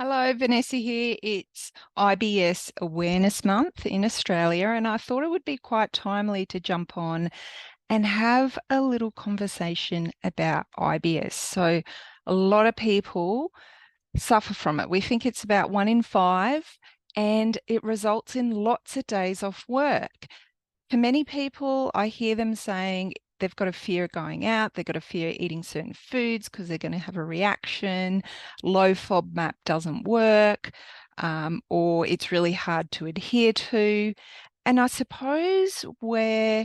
Hello, Vanessa here. It's IBS Awareness Month in Australia, and I thought it would be quite timely to jump on and have a little conversation about IBS. So, a lot of people suffer from it. We think it's about 1 in 5, and it results in lots of days off work. For many people, I hear them saying they've got a fear of going out, they've got a fear of eating certain foods because they're going to have a reaction, low FODMAP doesn't work, or it's really hard to adhere to. And I suppose where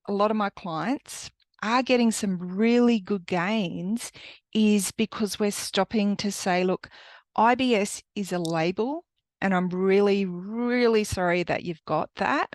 a lot of my clients are getting some really good gains is because we're stopping to say, look, IBS is a label, and I'm really, really sorry that you've got that.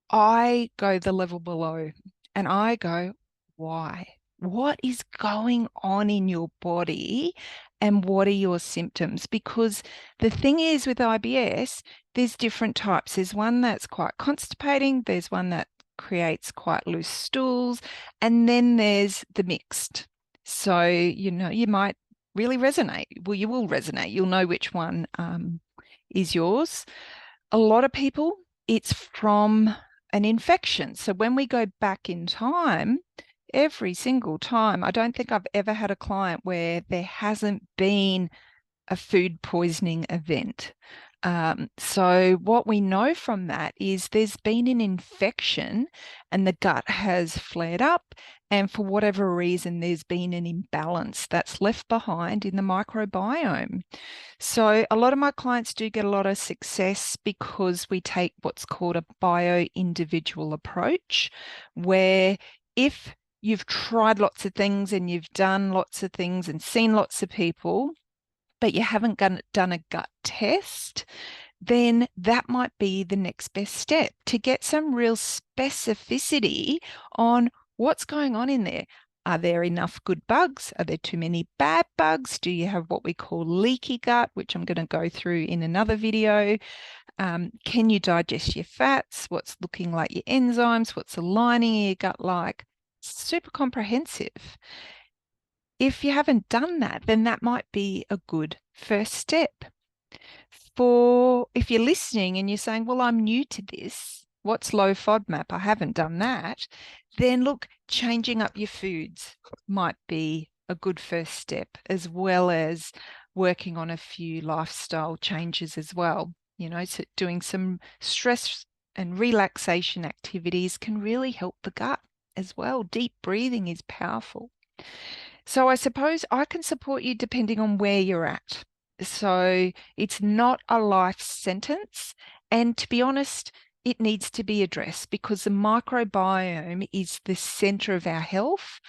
I go the level below and I go, why? What is going on in your body and what are your symptoms? Because the thing is with IBS, there's different types. There's one that's quite constipating, there's one that creates quite loose stools, and then there's the mixed. So, you might really resonate. Well, you will resonate. You'll know which one is yours. A lot of people, it's from an infection. So when we go back in time, every single time, I don't think I've ever had a client where there hasn't been a food poisoning event. So what we know from that is there's been an infection and the gut has flared up, and for whatever reason, there's been an imbalance that's left behind in the microbiome. So a lot of my clients do get a lot of success because we take what's called a bio-individual approach, where if you've tried lots of things and you've done lots of things and seen lots of people, but you haven't done a gut test, then that might be the next best step to get some real specificity on what's going on in there. Are there enough good bugs? Are there too many bad bugs? Do you have what we call leaky gut, which I'm going to go through in another video? Can you digest your fats? What's looking like your enzymes? What's the lining of your gut like? Super comprehensive. If you haven't done that, then that might be a good first step. For if you're listening and you're saying, well, I'm new to this, what's low FODMAP? I haven't done that. Then look, changing up your foods might be a good first step, as well as working on a few lifestyle changes as well. So doing some stress and relaxation activities can really help the gut as well. Deep breathing is powerful. So I suppose I can support you depending on where you're at. So it's not a life sentence. And to be honest, it needs to be addressed because the microbiome is the center of our health.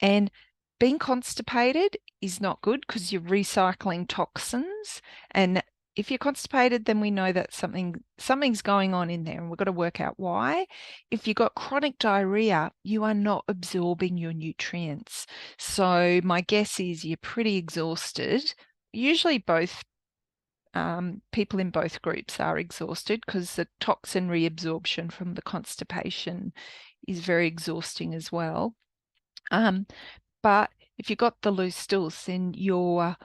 And being constipated is not good because you're recycling toxins. And if you're constipated, then we know that something's going on in there and we've got to work out why. If you've got chronic diarrhea, you are not absorbing your nutrients. So my guess is you're pretty exhausted. Usually both people in both groups are exhausted because the toxin reabsorption from the constipation is very exhausting as well. But if you've got the loose stools, then you're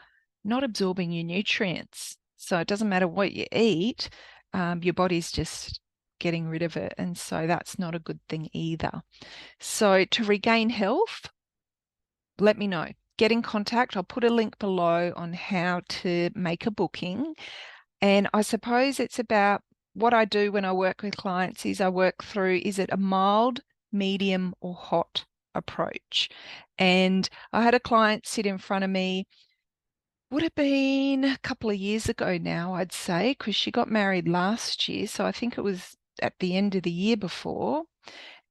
not absorbing your nutrients. So it doesn't matter what you eat, your body's just getting rid of it. And so that's not a good thing either. So to regain health, let me know. Get in contact. I'll put a link below on how to make a booking. And I suppose it's about what I do when I work with clients is I work through, is it a mild, medium, or hot approach? And I had a client sit in front of me, would have been a couple of years ago now, I'd say, because she got married last year. So I think it was at the end of the year before.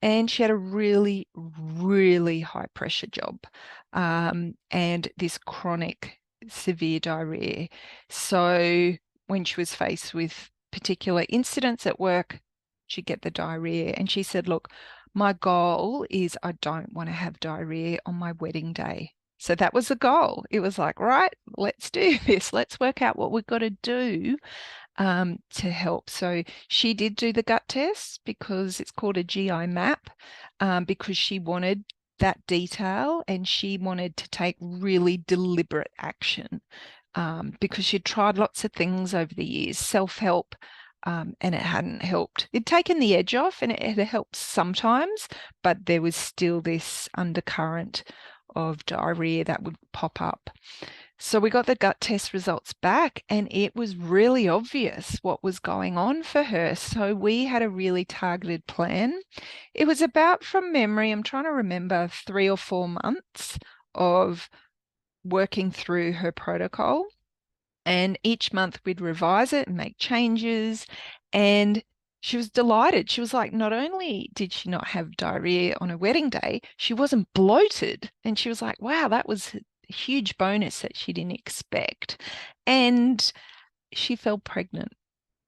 And she had a really, really high pressure job and this chronic severe diarrhea. So when she was faced with particular incidents at work, she'd get the diarrhea. And she said, look, my goal is I don't want to have diarrhea on my wedding day. So that was the goal. It was like, right, let's do this. Let's work out what we've got to do to help. So she did do the gut test because it's called a GI map because she wanted that detail and she wanted to take really deliberate action because she'd tried lots of things over the years, self-help, and it hadn't helped. It'd taken the edge off and it had helped sometimes, but there was still this undercurrent of diarrhea that would pop up. So we got the gut test results back, and it was really obvious what was going on for her. So we had a really targeted plan. It was about, from memory, I'm trying to remember, 3 or 4 months of working through her protocol. And each month we'd revise it and make changes. And she was delighted. She was like, not only did she not have diarrhea on her wedding day, she wasn't bloated. And she was like, wow, that was a huge bonus that she didn't expect. And she fell pregnant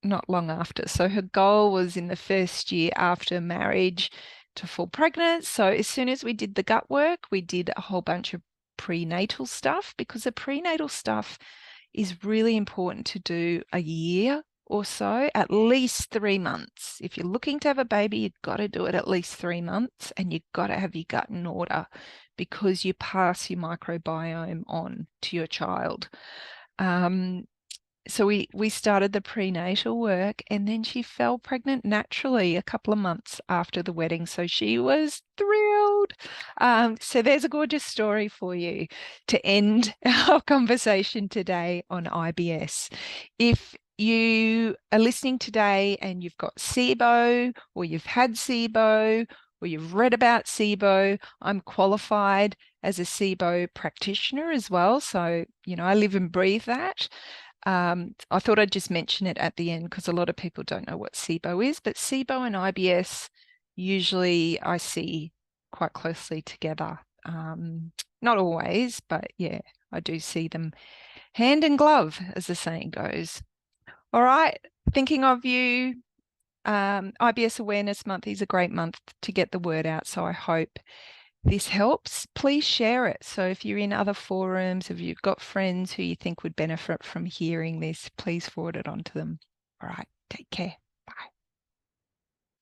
not long after. So her goal was in the first year after marriage to fall pregnant. So as soon as we did the gut work, we did a whole bunch of prenatal stuff, because the prenatal stuff is really important to do a year or so, at least 3 months. If you're looking to have a baby, you've got to do it at least 3 months, and you've got to have your gut in order, because you pass your microbiome on to your child. So we started the prenatal work, and then she fell pregnant naturally a couple of months after the wedding. So she was thrilled. So there's a gorgeous story for you to end our conversation today on IBS. If you are listening today and you've got SIBO, or you've had SIBO, or you've read about SIBO, I'm qualified as a SIBO practitioner as well. So, I live and breathe that. I thought I'd just mention it at the end because a lot of people don't know what SIBO is, but SIBO and IBS usually I see quite closely together. Not always, but yeah, I do see them hand in glove, as the saying goes. All right, thinking of you. IBS Awareness Month is a great month to get the word out, so I hope this helps. Please share it. So if you're in other forums, if you've got friends who you think would benefit from hearing this, please forward it on to them. All right, take care.